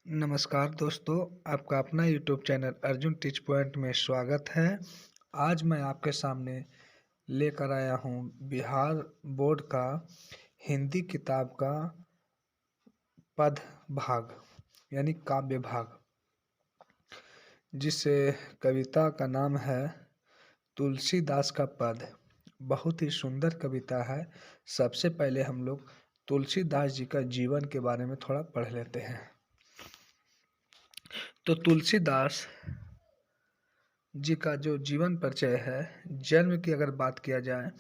नमस्कार दोस्तों, आपका अपना YouTube channel Arjun teach point में स्वागत है। आज मैं आपके सामने लेकर आया हूँ बिहार बोर्ड का हिंदी किताब का पद भाग यानी काव्य भाग, जिस कविता का नाम है तुलसीदास का पद। बहुत ही सुंदर कविता है। सबसे पहले हम लोग तुलसीदास जी का जीवन के बारे में थोड़ा पढ़ लेते हैं। तो तुलसीदास जी का जो जीवन परिचय है, जन्म की अगर बात किया जाए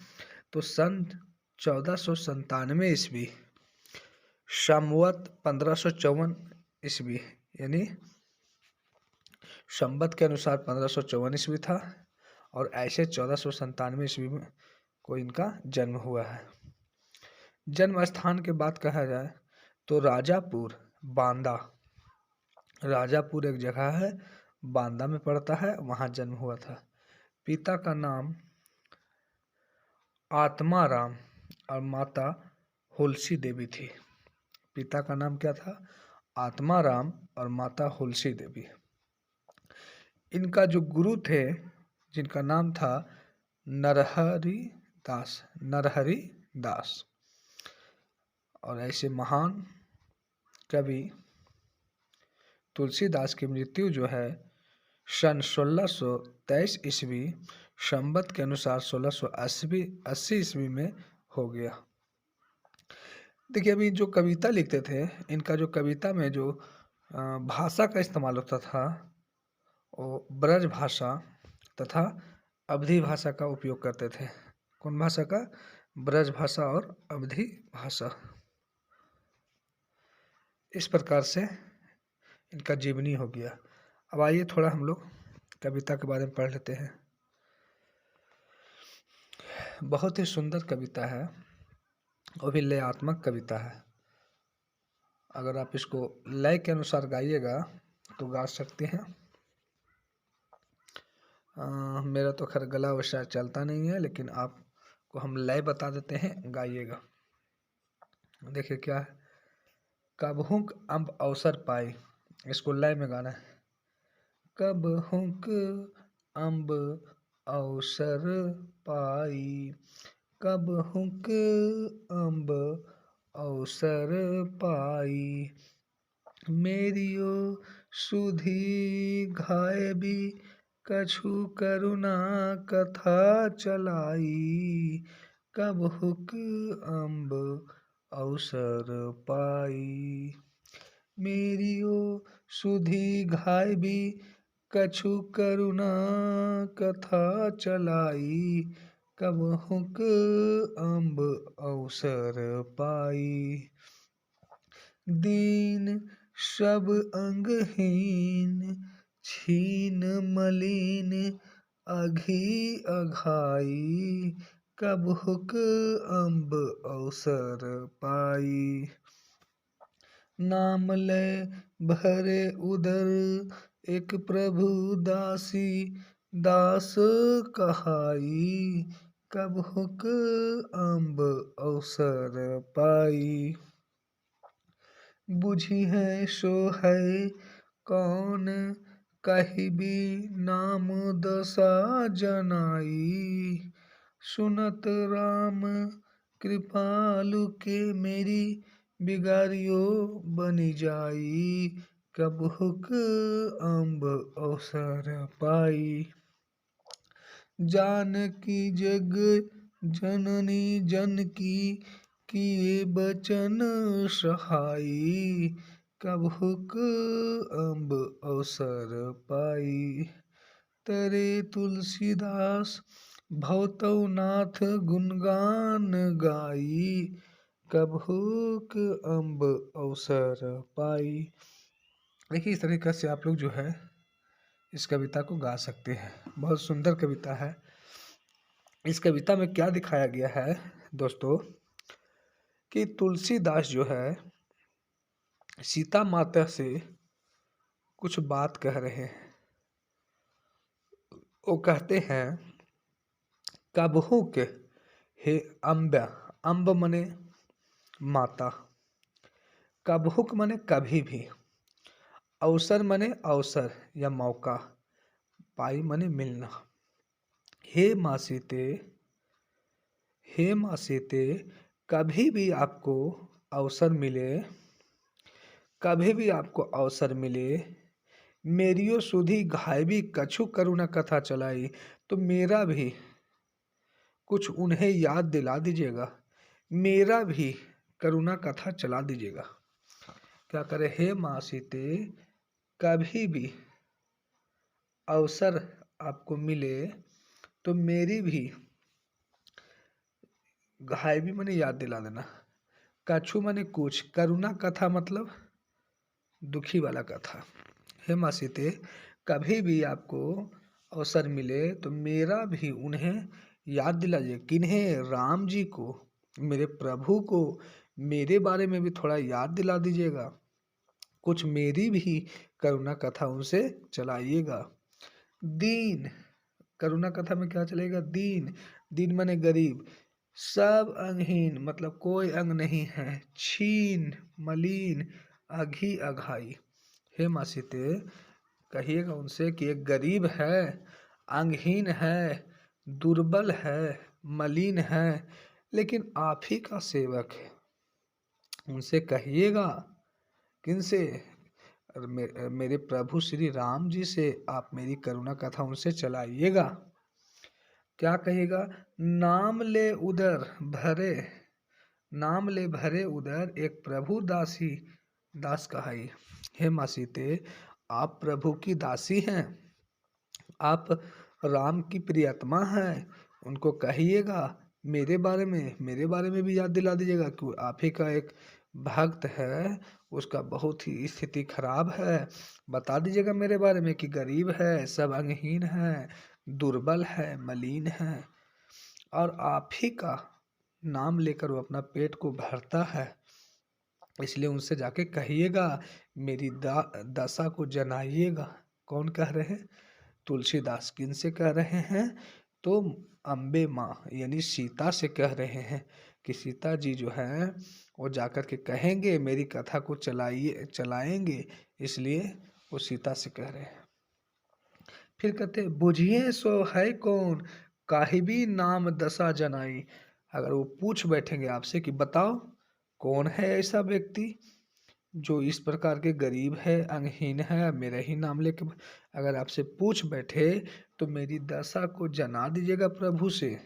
तो सन 1497 ईस्वी, संवत 1554 ईस्वी, यानी संवत के अनुसार 1554 ईस्वी था और ऐसे 1497 ईस्वी में को इनका जन्म हुआ है। जन्म स्थान की बात कहा जाए तो राजापुर, बांदा। राजापुर एक जगह है, बांदा में पड़ता है, वहाँ जन्म हुआ था। पिता का नाम आत्माराम और माता हुलसी देवी थी। पिता का नाम क्या था? आत्माराम और माता हुलसी देवी। इनका जो गुरु थे, जिनका नाम था नरहरि दास, नरहरि दास। और ऐसे महान कवि तुलसीदास की मृत्यु जो है सन 1623 ईस्वी, संवत के अनुसार 1680 ईस्वी में हो गया। देखिए, अभी जो कविता लिखते थे, इनका जो कविता में जो भाषा का इस्तेमाल होता था, वो ब्रज भाषा तथा अवधी भाषा का उपयोग करते थे। कौन भाषा का? ब्रज भाषा और अवधी भाषा। इस प्रकार से इनका जीवनी हो गया। अब आइए थोड़ा हम लोग कविता के बारे में पढ़ लेते हैं। बहुत ही सुंदर कविता है, वो भी लयात्मक कविता है। अगर आप इसको लय के अनुसार गाइएगा तो गा सकते हैं। मेरा तो खैर गला वैसा चलता नहीं है, लेकिन आपको हम लय बता देते हैं, गाइएगा। देखिए क्या है। कबहुक अम्ब अवसर पाई, इसको लय में गाना है। कबहुक अम्ब अवसर पाई, कबहुक अम्ब अवसर पाई, मेरियो सुधी घायबी, कछु करुणा कथा चलाई, कबहुक अम्ब अवसर पाई, मेरियो सुधी घायबी, कछु करुणा कथा चलाई, कबहुक अम्ब अवसर पाई, दीन सब अंगहीन, छीन मलिन अघी अघाई, कबहुक अम्ब अवसर पाई, नाम ले भरे उदर, एक प्रभु दासी दास कहाई, कबहुक अम्ब अवसर पाई, बुझी है सो है कौन, कहिबी नाम दशा जनाई, सुनत राम कृपालु के, मेरी बिगाड़ियो बनी जाई, कबहुक अम्ब अवसर पाई, जानकी जग जननी जनकी किए बचन सहाई, कबहुक अम्ब अवसर पाई, तरे तुलसीदास भवतौ नाथ गुणगान गाई, कबहुक अम्ब अवसर पाई। देखिए, इस तरीके से आप लोग जो है इस कविता को गा सकते हैं। बहुत सुंदर कविता है। इस कविता में क्या दिखाया गया है दोस्तों, कि तुलसीदास जो है सीता माता से कुछ बात कह रहे हैं। वो कहते हैं, कबहुक हे अम्ब, अम्ब मने माता, कबहुक मने कभी भी, अवसर माने अवसर या मौका, पाई माने मिलना। हे माँ सीते, हे माँ सीते, कभी भी आपको अवसर मिले, कभी भी आपको अवसर मिले, मेरियो सुधी घायबी कछु करुणा कथा चलाई, तो मेरा भी कुछ उन्हें याद दिला दीजिएगा, मेरा भी करुणा कथा चला दीजिएगा। क्या करे, हे माँ सीते, कभी भी अवसर आपको मिले तो मेरी भी घायबी माने याद दिला देना, कछु माने कुछ, करुणा कथा मतलब दुखी वाला कथा। हे माँ सीते, कभी भी आपको अवसर मिले तो मेरा भी उन्हें याद दिलाइए। किन्हें? राम जी को, मेरे प्रभु को, मेरे बारे में भी थोड़ा याद दिला दीजिएगा। कुछ मेरी भी करुणा कथा उनसे चलाइएगा। दीन, करुणा कथा में क्या चलेगा? दीन, दीन माने गरीब। सब अंगहीन मतलब कोई अंग नहीं है। छीन, मलिन, अघी अघाई। हे माँ सीते, कहिएगा उनसे कि एक गरीब है, अंगहीन है, दुर्बल है, मलिन है, लेकिन आप ही का सेवक है। उनसे कहिएगा, किनसे? मेरे प्रभु श्री राम जी से आप मेरी करुणा कथा उनसे चलाइएगा। क्या कहेगा? नाम ले उदर भरे, नाम ले भरे उदर एक प्रभु दासी दास कहाई। हे माँ सीते, आप प्रभु की दासी हैं, आप राम की प्रियतमा हैं। उनको कहिएगा मेरे बारे में भी याद दिला दीजिएगा कि आप ही का एक भक्त है, उसका बहुत ही स्थिति खराब है। बता दीजिएगा मेरे बारे में कि गरीब है, सब अंगहीन है, दुर्बल है, मलिन है, और आप ही का नाम लेकर वो अपना पेट को भरता है। इसलिए उनसे जाके कहिएगा, मेरी दशा को जनाइएगा। कौन कह रहे हैं? तुलसीदास। किन से कह रहे हैं? तो अम्बे माँ यानी सीता से कह रहे हैं कि सीता जी जो हैं वो जाकर के कहेंगे, मेरी कथा को चलाएंगे, इसलिए वो सीता से कह रहे हैं। फिर कहते हैं, बुझिए सो है कौन, काहिबी नाम दशा जनाई। अगर वो पूछ बैठेंगे आपसे कि बताओ कौन है ऐसा व्यक्ति जो इस प्रकार के गरीब है, अंगहीन है, मेरा ही नाम लेके अगर आपसे पूछ बैठे तो मेरी दशा को जना दीजिएगा प्रभु से।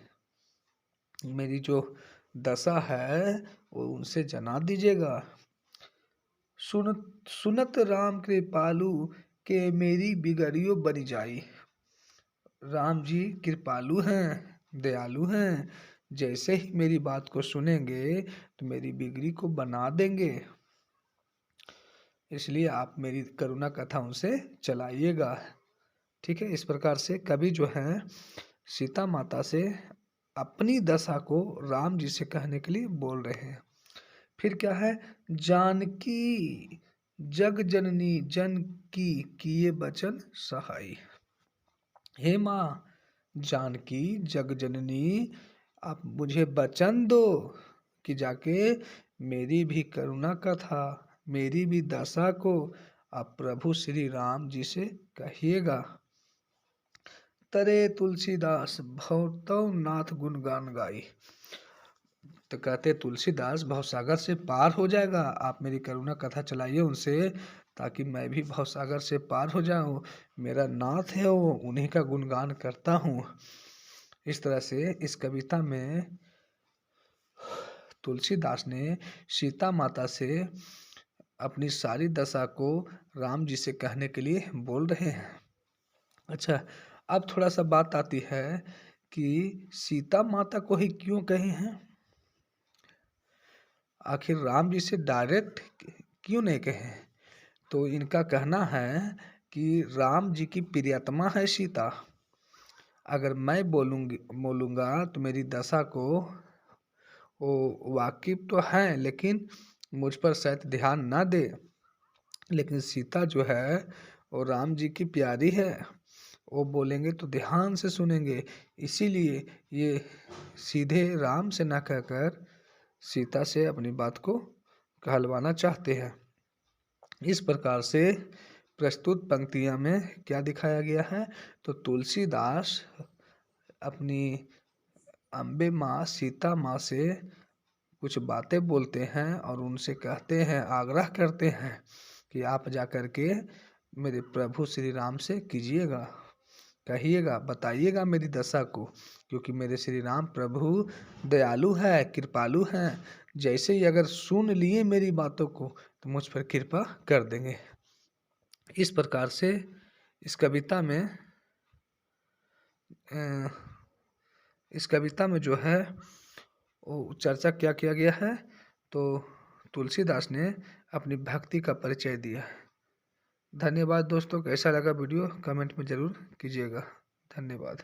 मेरी जो दशा है वो उनसे जना दीजिएगा। सुनत राम कृपालु के मेरी बिगड़ियो बनी जाई। राम जी कृपालु हैं, दयालु हैं, जैसे ही मेरी बात को सुनेंगे तो मेरी बिगड़ी को बना देंगे। इसलिए आप मेरी करुणा कथा उनसे चलाइएगा। ठीक है, इस प्रकार से कवि जो है सीता माता से अपनी दशा को राम जी से कहने के लिए बोल रहे हैं। फिर क्या है? जानकी जग जननी जन की किए बचन सहाई। हे माँ जानकी जग जननी, आप मुझे वचन दो कि जाके मेरी भी करुणा कथा, मेरी भी दशा को आप प्रभु श्री राम जी से कहिएगा। तरे तुलसीदास भवतौ नाथ गुणगान गाई। तो कहते तुलसीदास भवसागर से पार हो जाएगा, आप मेरी करुणा कथा चलाइए उनसे, ताकि मैं भी भवसागर से पार हो जाऊं। मेरा नाथ है वो, उन्हीं का गुणगान करता हूँ। इस तरह से इस कविता में तुलसीदास ने सीता माता से अपनी सारी दशा को राम जी से कहने के लिए बोल रहे हैं। अच्छा, अब थोड़ा सा बात आती है कि सीता माता को ही क्यों कहे हैं? आखिर राम जी से डायरेक्ट क्यों नहीं कहे? तो इनका कहना है कि राम जी की प्रियतमा है सीता। अगर मैं बोलूँगा तो मेरी दशा को वो वाकिफ तो है, लेकिन मुझ पर शायद ध्यान ना दे। लेकिन सीता जो है वो राम जी की प्यारी है, वो बोलेंगे तो ध्यान से सुनेंगे। इसीलिए ये सीधे राम से ना कहकर सीता से अपनी बात को कहलवाना चाहते हैं। इस प्रकार से प्रस्तुत पंक्तियाँ में क्या दिखाया गया है? तो तुलसीदास अपनी अम्बे माँ सीता माँ से कुछ बातें बोलते हैं और उनसे कहते हैं, आग्रह करते हैं कि आप जा कर के मेरे प्रभु श्री राम से कीजिएगा, कहिएगा, बताइएगा मेरी दशा को, क्योंकि मेरे श्री राम प्रभु दयालु है, कृपालु हैं। जैसे ही अगर सुन लिए मेरी बातों को तो मुझ पर कृपा कर देंगे। इस प्रकार से इस कविता में अ, इस कविता में जो है वो चर्चा क्या किया गया है? तो तुलसीदास ने अपनी भक्ति का परिचय दिया है। धन्यवाद दोस्तों, कैसा लगा वीडियो कमेंट में ज़रूर कीजिएगा। धन्यवाद।